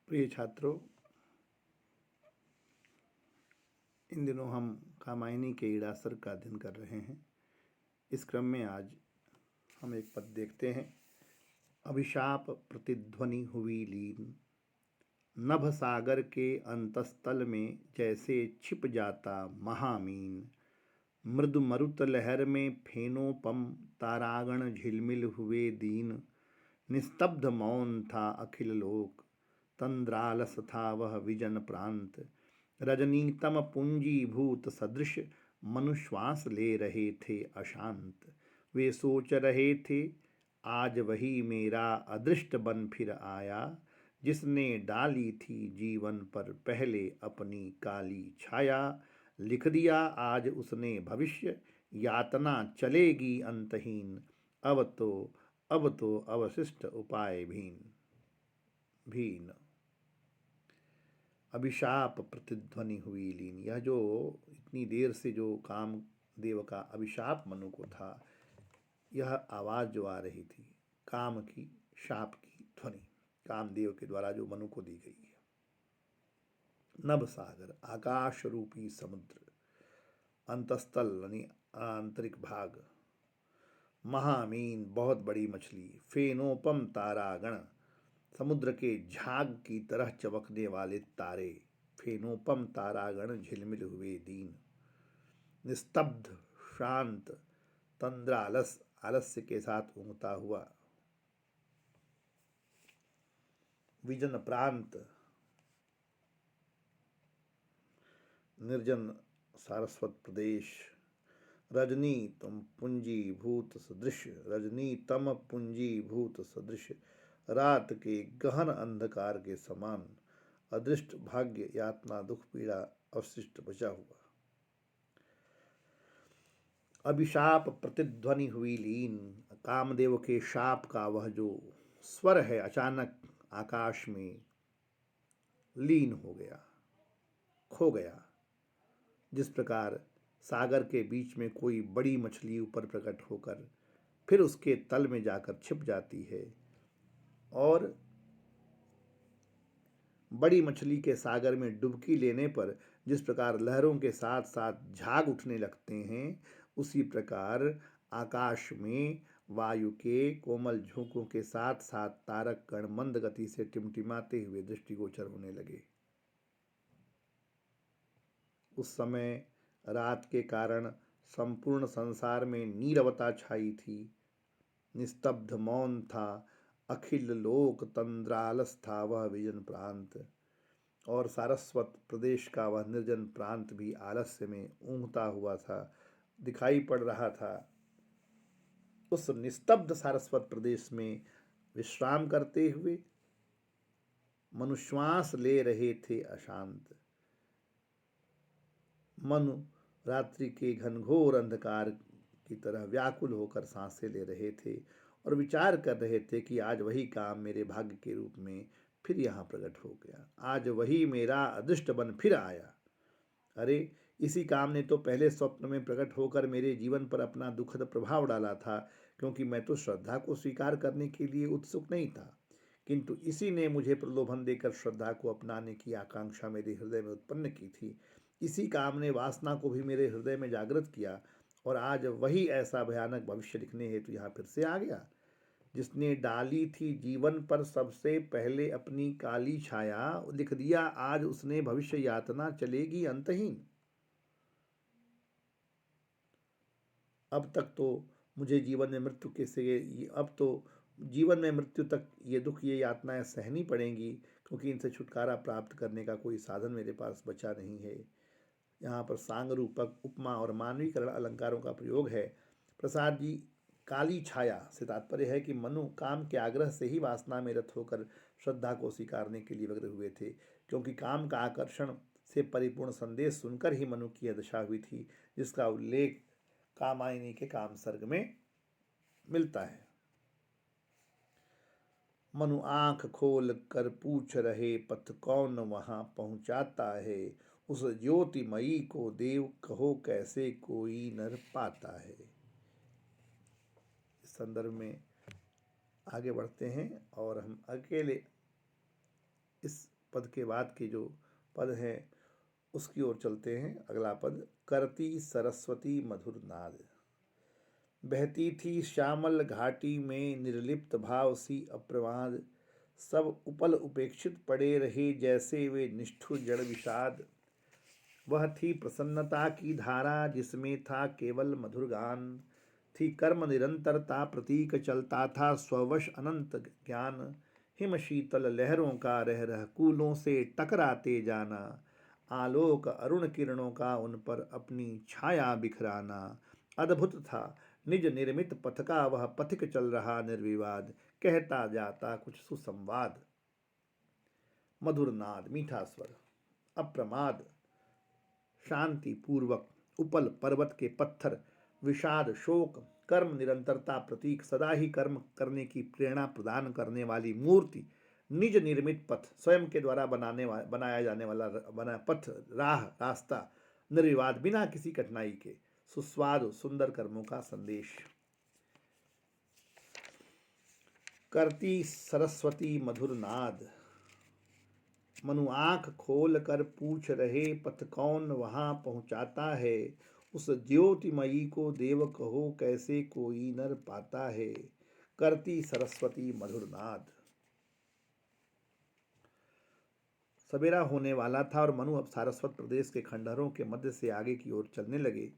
प्रिय छात्रों, इन दिनों हम कामायनी के ईड़ासर का अध्ययन कर रहे हैं। इस क्रम में आज हम एक पद देखते हैं। अभिशाप प्रतिध्वनि हुई लीन, नभ सागर के अंतस्तल में जैसे छिप जाता महामीन। मृदु मरुत लहर में फेनोपम तारागण झिलमिल हुए दीन। निस्तब्ध मौन था अखिल लोक, तंद्रालस था वह विजन प्रांत। रजनीतम पूंजीभूत सदृश मनुश्वास ले रहे थे अशांत। वे सोच रहे थे आज वही मेरा अदृष्ट बन फिर आया, जिसने डाली थी जीवन पर पहले अपनी काली छाया। लिख दिया आज उसने भविष्य, यातना चलेगी अंतहीन। अब तो अवशिष्ट उपाय भीन। अभिशाप प्रतिध्वनि हुई लीन। यह जो इतनी देर से जो कामदेव का अभिशाप मनु को था, यह आवाज़ जो आ रही थी काम की, शाप की ध्वनि कामदेव के द्वारा जो मनु को दी गई है। नभ सागर आकाश रूपी समुद्र, अंतस्थल यानी आंतरिक भाग, महामीन बहुत बड़ी मछली, फेनोपम तारागण समुद्र के झाग की तरह चमकने वाले तारे, फेनोपम तारागण झिलमिल हुए दीन। निस्तब्ध शांत तंद्रालस आलस्य के साथ ऊँघता हुआ, विजन प्रांत निर्जन सारस्वत प्रदेश। रजनी तम पुंजीभूत सदृश, रजनी तम पुंजीभूत सदृश, रात के गहन अंधकार के समान। अदृष्ट भाग्य यातना दुख पीड़ा अवशिष्ट बचा हुआ। अभिशाप प्रतिध्वनि हुई लीन, कामदेव के शाप का वह जो स्वर है अचानक आकाश में लीन हो गया, खो गया। जिस प्रकार सागर के बीच में कोई बड़ी मछली ऊपर प्रकट होकर फिर उसके तल में जाकर छिप जाती है, और बड़ी मछली के सागर में डुबकी लेने पर जिस प्रकार लहरों के साथ साथ झाग उठने लगते हैं, उसी प्रकार आकाश में वायु के कोमल झोंकों के साथ साथ तारक कण मंद गति से टिमटिमाते हुए दृष्टिगोचर होने लगे। उस समय रात के कारण संपूर्ण संसार में नीरवता छाई थी। निस्तब्ध मौन था अखिल लोक, तंद्रालस था वह विजन प्रांत, और सारस्वत प्रदेश का वह निर्जन प्रांत भी आलस्य में ऊँघता हुआ था, दिखाई पड़ रहा था। उस निस्तब्ध सारस्वत प्रदेश में विश्राम करते हुए मनुश्वास ले रहे थे अशांत। मनु रात्रि के घनघोर अंधकार की तरह व्याकुल होकर सांसें ले रहे थे और विचार कर रहे थे कि आज वही काम मेरे भाग्य के रूप में फिर यहाँ प्रकट हो गया, आज वही मेरा अदृष्ट बन फिर आया। अरे, इसी काम ने तो पहले स्वप्न में प्रकट होकर मेरे जीवन पर अपना दुखद प्रभाव डाला था, क्योंकि मैं तो श्रद्धा को स्वीकार करने के लिए उत्सुक नहीं था, किंतु इसी ने मुझे प्रलोभन देकर श्रद्धा को अपनाने की आकांक्षा मेरे हृदय में उत्पन्न की थी। इसी काम ने वासना को भी मेरे हृदय में जागृत किया, और आज वही ऐसा भयानक भविष्य लिखने हेतु यहाँ फिर से आ गया। जिसने डाली थी जीवन पर सबसे पहले अपनी काली छाया, लिख दिया आज उसने भविष्य, यातना चलेगी अंतहीन। अब तक तो मुझे जीवन में मृत्यु अब तो जीवन में मृत्यु तक ये दुख, ये यातनाएं सहनी पड़ेंगी, क्योंकि इनसे छुटकारा प्राप्त करने का कोई साधन मेरे पास बचा नहीं है। यहाँ पर सांग रूपक उपमा और मानवीकरण अलंकारों का प्रयोग है। प्रसाद जी, काली छाया से तात्पर्य है कि मनु काम के आग्रह से ही वासना में रत होकर श्रद्धा को स्वीकारने के लिए व्यग्र हुए थे, क्योंकि काम का आकर्षण से परिपूर्ण संदेश सुनकर ही मनु की यह दशा हुई थी, जिसका उल्लेख कामायनी के काम सर्ग में मिलता है। मनु आंख खोल कर पूछ रहे, पथ कौन वहां पहुंचाता है, उस ज्योतिमयी को देव कहो कैसे कोई नर पाता है। इस संदर्भ में आगे बढ़ते हैं और हम अकेले इस पद के बाद के जो पद हैं उसकी ओर चलते हैं। अगला पद, करती सरस्वती मधुर नाद। बहती थी श्यामल घाटी में निर्लिप्त भाव सी अप्रमाद, सब उपल उपेक्षित पड़े रहे जैसे वे निष्ठुर जड़ विषाद। वह थी प्रसन्नता की धारा जिसमें था केवल मधुर गान, थी कर्म निरंतरता प्रतीक चलता था स्ववश अनंत ज्ञान। हिम शीतल लहरों का रह रह कूलों से टकराते जाना, आलोक अरुण किरणों का उन पर अपनी छाया बिखराना। अद्भुत था निज निर्मित पथ का वह पथिक चल रहा निर्विवाद, कहता जाता कुछ सुसंवाद। मधुर नाद, मीठा स्वर, अप्रमाद, शांति पूर्वक, उपल पर्वत के पत्थर, विषाद शोक, कर्म निरंतरता प्रतीक, सदा ही कर्म करने की प्रेरणा प्रदान करने वाली मूर्ति, निज निर्मित पथ, स्वयं के द्वारा बनाया जाने वाला पथ, राह, रास्ता, निर्विवाद, बिना किसी कठिनाई के, सुस्वाद, सुंदर कर्मों का संदेश। करती सरस्वती मधुर नाद। मनु आँख खोल कर पूछ रहे पथ कौन वहाँ पहुँचाता है, उस ज्योतिमयी को देव कहो कैसे कोई नर पाता है। करती सरस्वती मधुर नाद। सवेरा होने वाला था और मनु अब सारस्वत प्रदेश के खंडहरों के मध्य से आगे की ओर चलने लगे।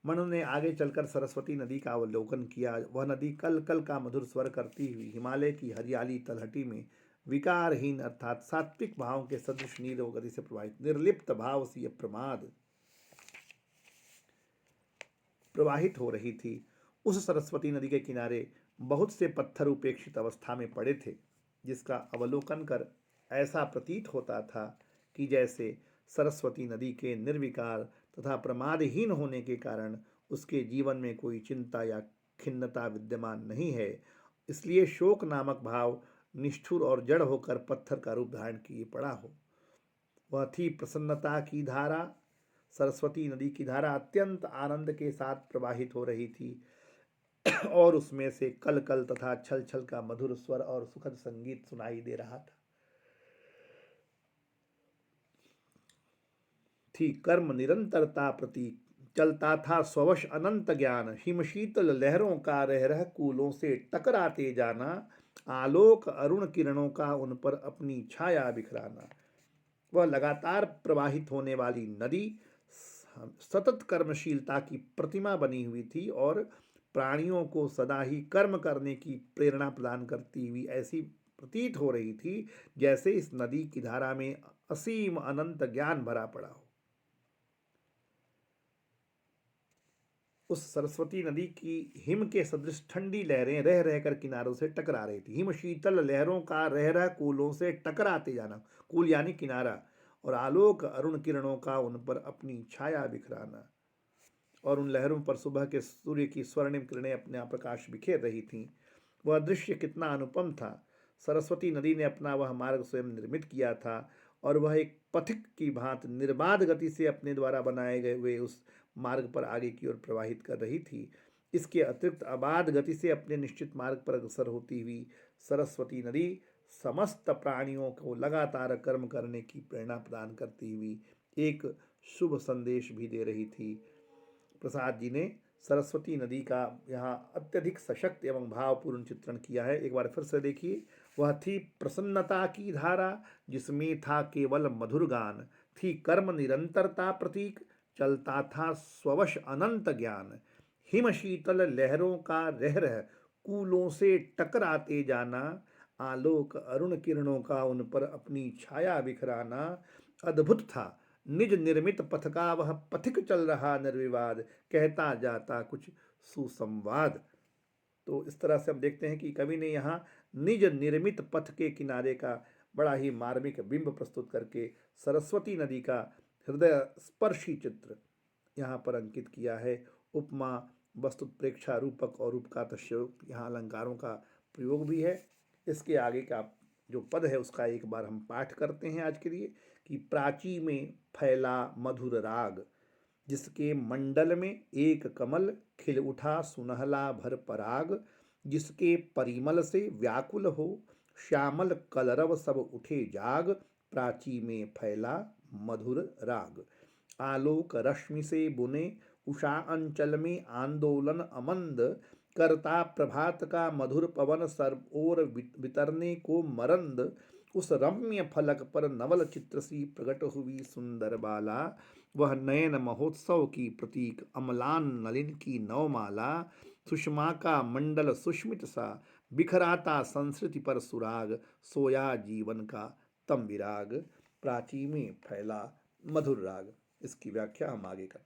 मनु ने आगे चलकर सरस्वती नदी का अवलोकन किया। वह नदी कल कल का मधुर स्वर करती हुई हिमालय की हरियाली तलहटी में विकारहीन अर्थात सात्विक भाव के सदृश नीरव गति से प्रवाहित, निर्लिप्त भाव सी अप्रमाद प्रवाहित हो रही थी। उस सरस्वती नदी के किनारे बहुत से पत्थर उपेक्षित अवस्था में पड़े थे, जिसका अवलोकन कर ऐसा प्रतीत होता था कि जैसे सरस्वती नदी के निर्विकार तथा प्रमादहीन होने के कारण उसके जीवन में कोई चिंता या खिन्नता विद्यमान नहीं है। इसलिए शोक नामक भाव निष्ठुर और जड़ होकर पत्थर का रूप धारण किए पड़ा हो। वह थी प्रसन्नता की धारा। सरस्वती नदी की धारा अत्यंत आनंद के साथ प्रवाहित हो रही थी और उसमें से कल कल तथा छल छल का मधुर स्वर और सुखद संगीत सुनाई दे रहा था। थी कर्म निरंतरता प्रतीक, चलता था स्ववश अनंत ज्ञान। हिमशीतल लहरों का रह रह कूलों से टकराते जाना, आलोक अरुण किरणों का उन पर अपनी छाया बिखराना। वह लगातार प्रवाहित होने वाली नदी सतत कर्मशीलता की प्रतिमा बनी हुई थी और प्राणियों को सदा ही कर्म करने की प्रेरणा प्रदान करती हुई ऐसी प्रतीत हो रही थी जैसे इस नदी की धारा में असीम अनंत ज्ञान भरा पड़ा हो। उस सरस्वती नदी की हिम के सदृश ठंडी लहरें रह रहकर किनारों से टकरा रही थी। हिम शीतल लहरों का रह रह कूलों से टकराते जाना, कूल यानी किनारा, और आलोक अरुण किरणों का उन पर अपनी छाया बिखराना। और उन लहरों पर सुबह के सूर्य की स्वर्णिम किरणें अपने प्रकाश बिखेर रही थीं। वह दृश्य कितना अनुपम था। सरस्वती नदी ने अपना वह मार्ग स्वयं निर्मित किया था और वह एक पथिक की भांति निर्बाध गति से अपने द्वारा बनाए गए हुए उस मार्ग पर आगे की ओर प्रवाहित कर रही थी। इसके अतिरिक्त अबाध गति से अपने निश्चित मार्ग पर अग्रसर होती हुई सरस्वती नदी समस्त प्राणियों को लगातार कर्म करने की प्रेरणा प्रदान करती हुई एक शुभ संदेश भी दे रही थी। प्रसाद जी ने सरस्वती नदी का यहाँ अत्यधिक सशक्त एवं भावपूर्ण चित्रण किया है। एक बार फिर से देखिए। वह थी प्रसन्नता की धारा जिसमें था केवल मधुर गान, थी कर्म निरंतरता प्रतीक, चलता था स्ववश अनंत ज्ञान। हिम शीतल लहरों का रह रह कूलों से टकराते जाना, आलोक अरुण किरणों का उन पर अपनी छाया बिखराना। अद्भुत था निज निर्मित पथ का वह पथिक चल रहा निर्विवाद, कहता जाता कुछ सुसंवाद। तो इस तरह से हम देखते हैं कि कवि ने यहाँ निज निर्मित पथ के किनारे का बड़ा ही मार्मिक बिंब प्रस्तुत करके सरस्वती नदी का हृदय स्पर्शी चित्र यहाँ पर अंकित किया है। उपमा, वस्तु प्रेक्षा, रूपक और रूपकातस्योक्त यहाँ अलंकारों का प्रयोग भी है। इसके आगे का जो पद है उसका एक बार हम पाठ करते हैं आज के लिए कि प्राची में फैला मधुर राग, जिसके मंडल में एक कमल खिल उठा सुनहला भर पराग, जिसके परिमल से व्याकुल हो श्यामल कलरव सब उठे जाग, प्राची में फैला मधुर राग। आलोक रश्मि से बुने उषा अंचल में आंदोलन अमंद, करता प्रभात का मधुर पवन सर्व ओर वितरने को मरंद। उस रम्य फलक पर नवल चित्र सी प्रकट हुई सुंदर बाला, वह नयन महोत्सव की प्रतीक अमलान नलिन की नवमाला। सुषमा का मंडल सुष्मित सा बिखराता संस्कृति पर सुराग, सोया जीवन का तम विराग। प्राची में फैला मधुर राग। इसकी व्याख्या हम आगे करें।